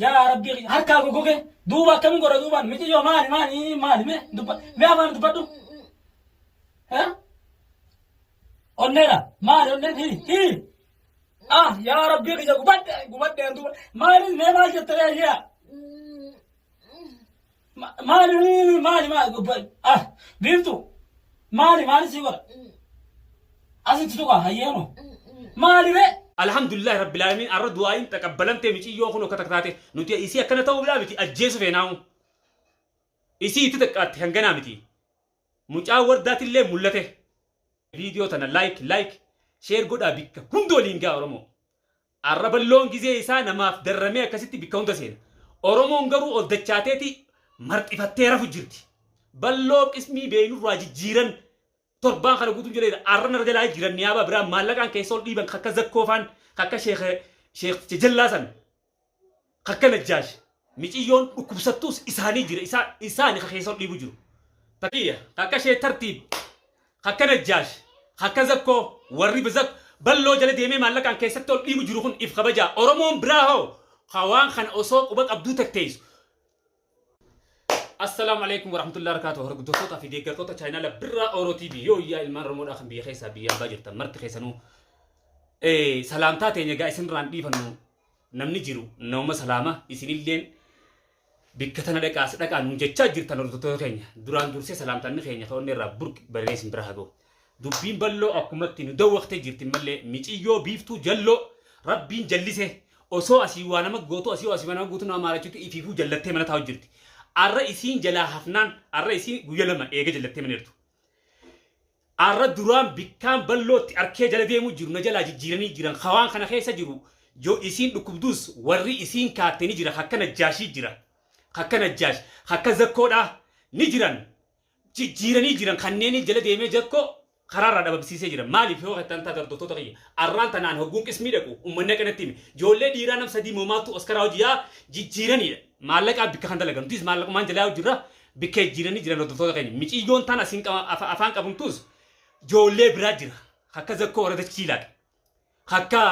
يا ربي هركا غوغي دوبا كم غورا دوبا متي يو ماني مي دوبا مي افان دوبا ها اونيرا ماني اونين هي يا ربي يا غوبات دوبا ماني ما جتريا يا ماني بيرتو ماني سيغور اسيت توغا هيانو ماني بي الحمد لله رب العالمين أرد واين تقبلنت ميشي يوخنو كتكتاتي نتي إيسي أكنا تو بلا بتي أجيس فيناو إيسي تتكات هنجنا بتي مجاور ذات اللي ملته فيديو تنا لايك شير قد أبيك هم دولين جا أورمو الرب اللون جزء إنسان ما في درمية كسيتي بيكون تسين أورمو نجرو أدتشاتي مرت إفتيرا فجرتي بلوك اسمي بينو راجي جيران torban kana gutu jere arna rajala jiran niaba bra malakan kay sol diban khakka zakkofan khakka sheikh tijallasan khakka najash michiyon ukubsatus isani jira isani khay sol dibu juru taqiya khakka shay tartib khakka najash khakka zakko warri bazak ballo jale deme malakan kay satol dibu juru khun if khabaja oromon braho khawan khan osok ubak abdu takteis السلام عليكم ورحمة الله وبركاته. هرب دوتوتا في ديكر توتا channel برا أورو تي في يو يا المان رمون أخن بيه خيسا بيه باجر تمرت خيسانو سلامتا تيني جا إسن راندي فنو نمني جيرو نوما سلامة إسن اللين بكتنا دك أس دك أنو جتشا جيرتا نورتوتا تيني دوران دورسي سلامتا نخيني خوني رابورك بريسين برهاغو دوبين بلو أكمتين دو وقت جيرتين ملي ميچي يو بيفتو جلو ربين جلسه أوسو أسيوانا ما غوتو أسيوانا غوتو نامارا چوتو إفيفو جلتة منا تاو جيرتي الرئيسين جلا حفنان الرئيسين ويلما إيجا جلتة منيرتو الردران بكام بلوت أركي جلا ديمو جيرو نجلا جيراني جيران خوان خنا خيسا جيرو جو إسين لكبدوس ورّي إسين كاتني جيرا خاكا نجاشي جيرا خاكا نجاش خاكا زكودا نجيران جيراني جيران خنيني جلا ديمي جدكو قرار رada بسيسه جيرا مالي فيو خطان تادر دوتو تغيي أران تنان هقوم اسمي دكو ومنك نتيمي جولي ديرانم سدي موماتو أسكراو جيا جيراني مالك أب بكخان دلقم تيز مالك مان جلاو جرا بكي جيراني جيران دوتو تغيي ميچي يون تانا سين أفان كابون توز جولي برا جيرا خاكا زكو ورد تشيلات خاكا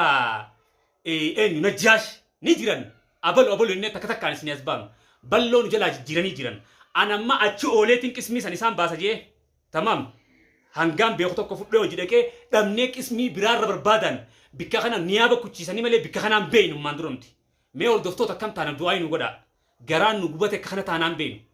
إن نجاش نجيران أبل إنه تكتكان سني أسبان بلون جلا جيراني جيران أنا ما أشو أولتين كسمي سنسان باسا جيه تمام هنگام بيختو كفوتلو جدك دمنيك اسمي برار بربادن بكخنا نيابه كوتشيساني ملي بكخنا بين ماندرومتي ميول دفتو تكم تانا دواي نغدا غران نغبته كخنا تانا بين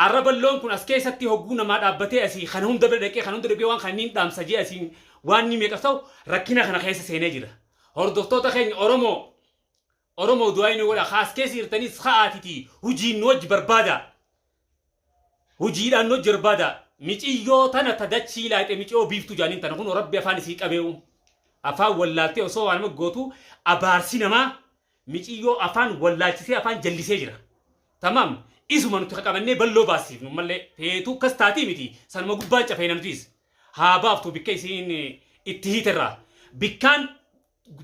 عرب اللون كن اسكي ستي هوغونا ما دابته اسي خنهم دبدك خنهم دبي وان خنين دام سجي اسي واني ميكفتو ركينا خنا خيس سينجيرا هور دفتو تخين اورومو دواي نغدا خاص كيسير تني سخاتي وجي نوج بربادا وجي دان نوج بربادا ميچي يو تانا تدچي لايت ميچو بيفتو جانين تانا كون ربي افاني سيق ابيو افا ولالتي اوسو وانما غوتو ابارسي نما ميچي يو افان ولالتي سي افان جلسي جرا تمام اسو منو تخقبني بلو باسي نمله فيتو كستاتي ميتي سنما غباچ فينمتيس ها بافتو بكيسين اتهيترا بكان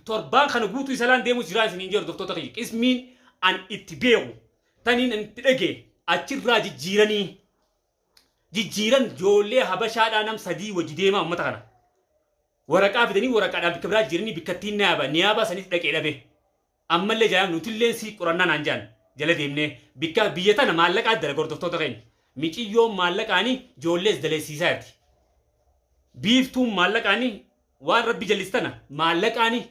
توربان خن غوتو سلان ديمو جراس نينجر دكتور تخيك اسمين ان اتبيو تانين ان تدغي اچراجي جيراني جيران جولي حبشا نام سدي وجديما متخنا ورقا بدني ورقا دام كبرا جيرني بكتين نيابا سني دقي دبه اما اللي جام نوتلين سي قرنا نانجان جل ديمني بكا بيتا مالك ادل غور دكتور تخين ميچي يوم مالك اني جوليس دلي سيسات بيفتو مالك اني وان ربي جلستنا مالك اني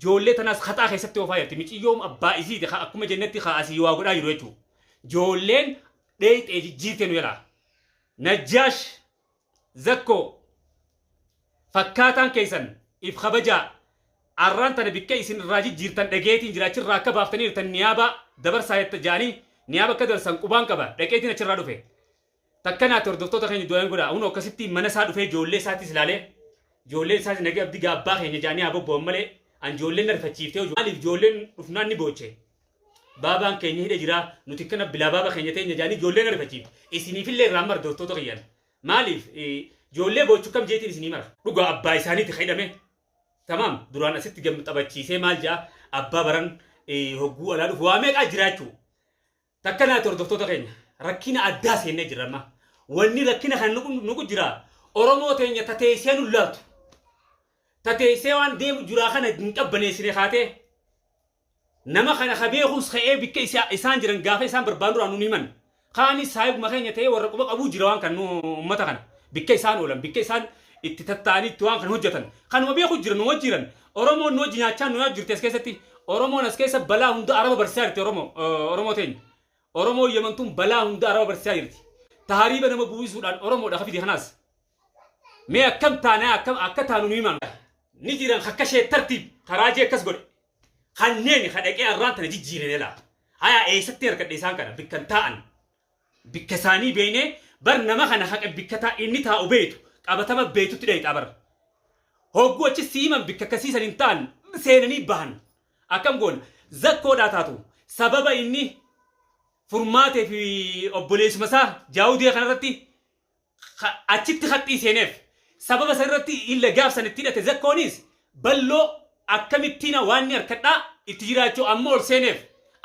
جولي تناس خطا خيسته وفايت ميچي يوم ابا ازيد اكما جنتي خاسي واغدا يروچو جولين ديت اجي جيتن ولا نجاش زكو فكاتان كيسن إف خبجا عران تنا بكيسن راجي جيرتن دقيتين جراتشر راكب افتني رتن نيابا دبر سايت جاني نيابا كدر سنقبان كبا دقيتين اتشر رادو في تكنا تردفتو تخيني دوين قدا اونو كسبتي منسادو في جولي ساتي سلالي جولي ساتي نجي ابدي قابا خيني جاني ابو بومالي ان جولي نرفتشيفتيو جالي جولي رفنان نبوچه بابان كيني هيدا جرا نتكنا بلا بابا خينيتين جاني جولي نرفتشيف اسيني في اللي رامر دوتو تغيان ماليف جولي بوچو كم جيتي اسيني مر رغا ابا اساني تخيدمه تمام دوران اسيت جم تبچيسه مالجا ابا بران هوغو الا دو وامي اجراچو تكنا تردفتو تغين ركينا اداس هنا جرما وني ركينا خن نكو جرا اورومو تينيا تتيسينو لات تتيسيوان ديم جرا خنا نقبني سري خاته nama kana khabeekhus kha'ee bikka isaan jiran gaafa isaan barbaadu raanu niman kaani saayib makanya ta'ee warra quba qabuu jira waan kan ummata kana bikka isaan oolan bikka isaan itti tattaanii itti waan kan hojjetan kanuma beeku jiran nu wajjiran oromoon nu wajji nyaachaa nu jirti as keessatti oromoon as keessa balaa hunda araba barsiisaa jirti oromoo teenya oromoo yemantuun balaa hunda araba barsiisaa jirti tahariiba nama bu'isuudhaan oromoodha hafidi kanaas mee akkam taanaa akka taanu nu himan ni jiran akka shee tartiib karaajee akkas godhe kanneen kadhaqee arraan tana jijjiiree laa haya eessatti harkadhe isaan kana bikkan taa'an bikka isaanii beeknee bar nama kana haqa bikka taa inni taa'u beetu qabatama beetutti dheeyxaa bar hogguu achi siiman bikka akkasiisan hin ta'an seenanii bahan akkam goona zakkoodhaa taatu sababa inni furmaatee fi obboleessuma isaa jaawudee kanarratti achitti haxxii seeneef sababa sanirratti illa gaafsan itti hidhate zakkoonis balloo akkamittiin waan ni harkadhaa itti jiraachuu amma ol seeneef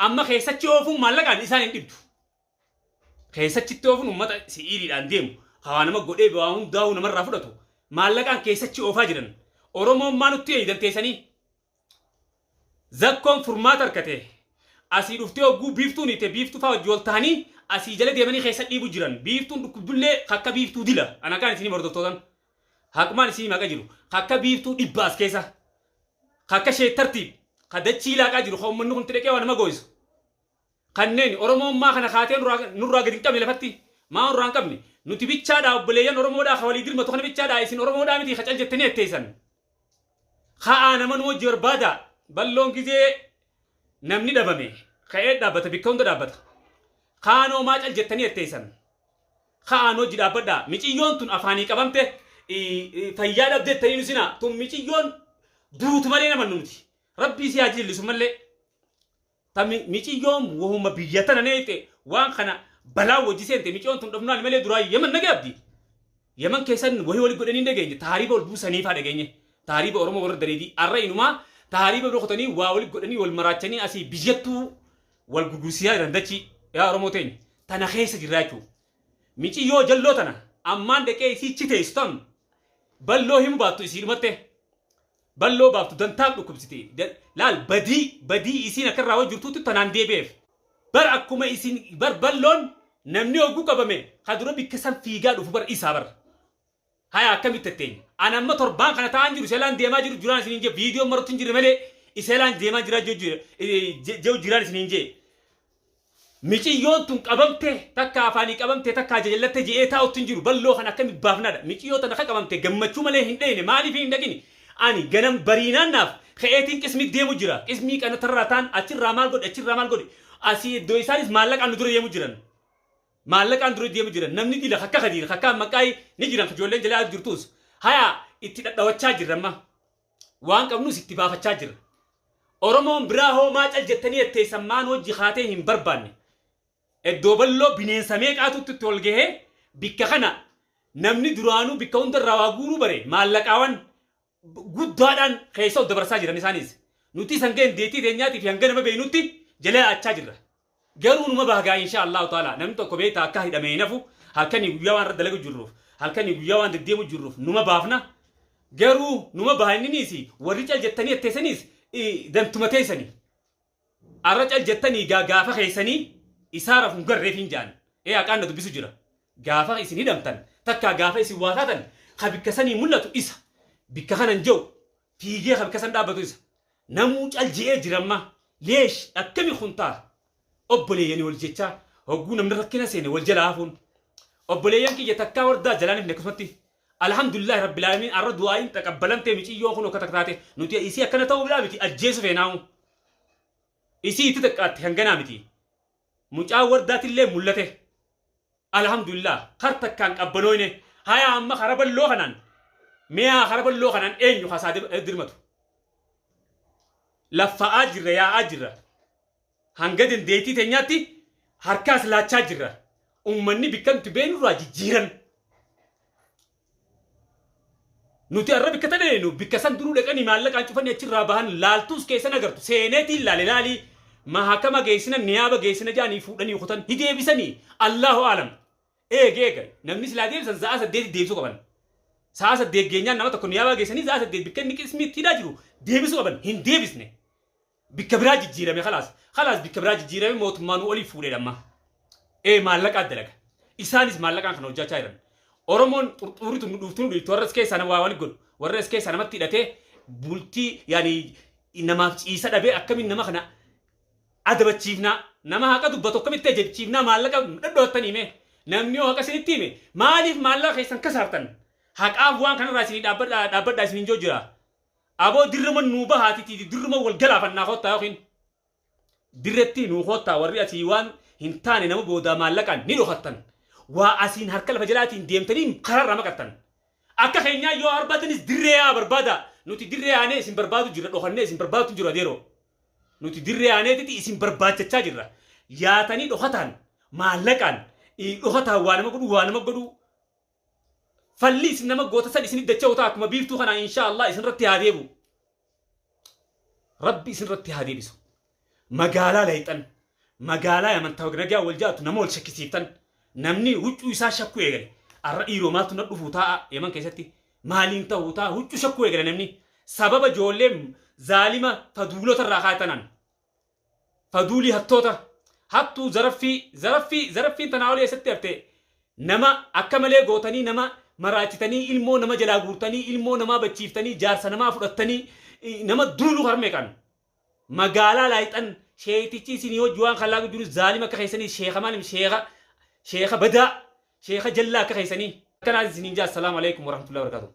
amma keessachi oofuun maallaqaan isaan hin dhibdu keessachitti oofuun ummata si'iiriidhaan deemu hawaa nama godhee waa hundaa'uu namarraa fudhatu maallaqaan keessachi oofaa jiran oromoon maa nutti eeydanteessanii zakkoon furmaata harkate asii dhuftee hogguu biiftuun ite biiftuu faa wajji ol ta'anii asii jala deemanii keessa dhiibu jiran biiftuun dhukkubdullee akka biiftuu dila anakaan isinii hordoftootan haqumaan isinii maqa jiru akka biiftuu dhibba as keessa akka shee tartiib kadachii laaqaa jiru hommanni kun tidhaqee waa nama gooyisu kanneen oromoon maa kana kaatee nurraa gadi hin qabne lafatti maa nurraa hin qabne nuti bichaadhaa obboleeyyan oromoodhaa walii dirmatu kana bichaadhaa isin oromoodhaa miti kacal jettanii etteessan ka'aa nama nu wajji barbaada balloon gizee namni dhabame ka'ee dhaabbata bikka hunda dhaabbata kaanoo maa cal jettanii etteessan ka'aan hojii dhaabbadhaa miciyyoon tun afaanii qabamte fayyaa dhabdeettanii nusina tun miciyyoon duutu malee nama nuti rabbii si haa jillisu malee miciyyoon wahuma biyya tana neete waan kana balaa wajji seente miciyyoon tun dhufnaan malee duraa yeman nagee abdi yeman keessan wahii walii godhanii dhageenye taariiba ol buusaniifaa dhageenye taariiba oromoo warra dareedii arra inumaa taariiba dhokotanii waa walii godhanii wal maraachanii asii biyyattuu wal gurgursiyaa jiran dachi yaa oromoo teenya tana keessa jirraachuu miciyyoo jalloo tana ammaan dhaqee isii chiteessutan balloo himu baattu isii dhumatte balloo baaftu dantaaf dhukkubsite laal badii isiin akka irraa jirtuutti tanaan deebi'eef bar akkuma isiin bar balloon namni hogguu qabame kadura bikka san fiigaa dhufu bar isaa bar haya akkamitti etteenya ana amma torbaan kana ta'an jiru seelaan deemaa jiru jiraan isiniin jee viidiyoon marutti hin jirre malee iseelaan deemaa jiraa jehu jiraan isiniin jee miciyyoon tun qabamte takka afaanii qabamte takka ajajallatte je'ee taa'utti hin jiru balloo kana akkami baafnaadha miciyyoo tana ka qabamte gammachuu malee hin dhayne maaliif hin dhaqini ani ganam bariinaan naaf ka'eetiin qismii deemu jira qismii kana tarraa ta'an achirraa maal godhe asii iddoo isaanis maallaqaan nu dura deemu jiran maallaqaan dura deemu jiran namni dila akka kadiira akka maqaay ni jiran ijoolleen jalaa jirtus haya itti dhadhawachaa jirra amma waan qabnus itti baafachaa jirra oromoon biraa hoo maa cal jettanii etteessan maan hojii haatee hin barbaanne iddoo balloo bineensa meeqaatutti itti ol gahee bikka kana namni duraanuu bikka hundarraa waa guuruu bare maallaqaawwan guddaadhaan keessa ol dabarsaa jiran isaanis nuti sangeen deetii teenyaatii fi hanga nama beeynutti jalee achaa jirra garuu numa baagaa insha Allahu ta'ala namni tokko beektaa akka hidhamee nafu halkanii guyyaa waan irra dalagu jirruuf halkanii guyyaa waan deddeemu jirruuf numa baafna garuu numa baahanniniis warri cal jettanii etteessaniis dantuma teessanii arra cal jettanii gaafa keessanii isaa rafuun garreef hin jaan haqaan na dubbisu jira gaafa isin hidhamtan takkaa gaafa isin waataatan ka bikka sanii mul'atu isa bikka kanan jiru fiigee ka bikka san dhaabbatu isa namuu cal je'ee jiramma leesh akkami kuntaa obboleeyyanii wal jechaa hogguu namni rakkina seene wal jalaa hafuun obboleeyyan kiyya takkaa wardaa jalaan ifne akkasumatti alhamdulillahi rabbil alamin arra du'aayin taqabbalamtee miciyyoon kun akka taktaate nuti isii akkana ta'uudhaa miti ajjeesu feenaamu isii itti taqqaatti hanganaa miti mucaa wardaatillee mul'ate alhamdulillah kar takkaan qabbanooyne haya amma karaballoo kanaan mi'a karaballoo kanaan eenyu hasaa dirmatu laffa'aa jirra yaa'aa jirra hanga dandeetii teenyaatti harkaas laachaa jirra ummanni bikkantu beenurraa jijjiiran nuti arra bikka tadeenu bikka san duruu dhaqanii maallaqaan cufanii achirraa bahan laaltuus keessan agartu seeneetiin laalii mahakama geessina niyaaba geessina jaanii fuudhanii kutan hideebisanii Allahu aalam eega namni silaa deebisan sa'a 8 deebisuu qaban sa'a 8 geenyaan nama tokko niyaaba geessanii sa'a 8 bikka inni qismiitti hidhaa jiru deebisuu qaban hin deebisne بكبراج الجيرة خلاص بكبراج الجيرة موت ما نقولي فولي لما إيه مالك أدلك إسانيس مالك أنا خنوجا شايرن أورمون أوريت نفتون لتورس كيس أنا وأولي قول ورس كيس أنا ما تيجي بولتي يعني إنما إيسا دبي أكمل إنما خنا أدب تشيفنا نما هكذا دبتو كم تيجي تشيفنا مالك ندوت تاني نمنيو هكذا سنتيمه مالك خيسان كسرتن هك أبوان كان راسين دابر داسين جوجرا أبو درما نوبا هاتي تي درما والجلا فنا خوتا يخين درتي نو خوتا ورياتي وان هنتاني نمو بودا مالكان نيلو خطن واسين هركل فجلاتين ديمتني قرار ما كتن أكا خينيا يو أربعتنيس دريا بربادا نوتي دريا أنا اسم بربادو جرا دوخنة اسم بربادو جرا ديرو نوتي دريا أنا تي اسم برباد تجا جرا يا تاني دوختان مالكان دوختا وانا ما قدو فليس نما قوتا سن اسم دتشا وتاك ما بيفتو خنا إن شاء الله اسم رتي هاديبو ربي اسم رتي هاديبسو مقالا ليتن مقالا يا من توقنجا والجاتو نمول شكسيتن نمني وجو يسا شكو يغري الرأي روماتو ندفو تاء يمن كيستي مالين تاو تاء وجو شكو يغري نمني سبب جولم ظالمة فدولو تراخاتنان فدولي هتوتا هتو زرفي تناولي يستي ارتي نما أكملي غوتني نما مراتتني ilmoo nama jalaa guurtanii ilmoo nama bachiiftanii jaarsa nama fudhattanii nama duulu harme kan magaalaa laayixan sheetichi isin hojii waan kallaa jiru zaalima akka keessanii sheekha maalim sheekha badaa sheekha jallaa akka keessanii kana isiniin jaa assalamu alaykum wa rahmatullahi wa barakatuh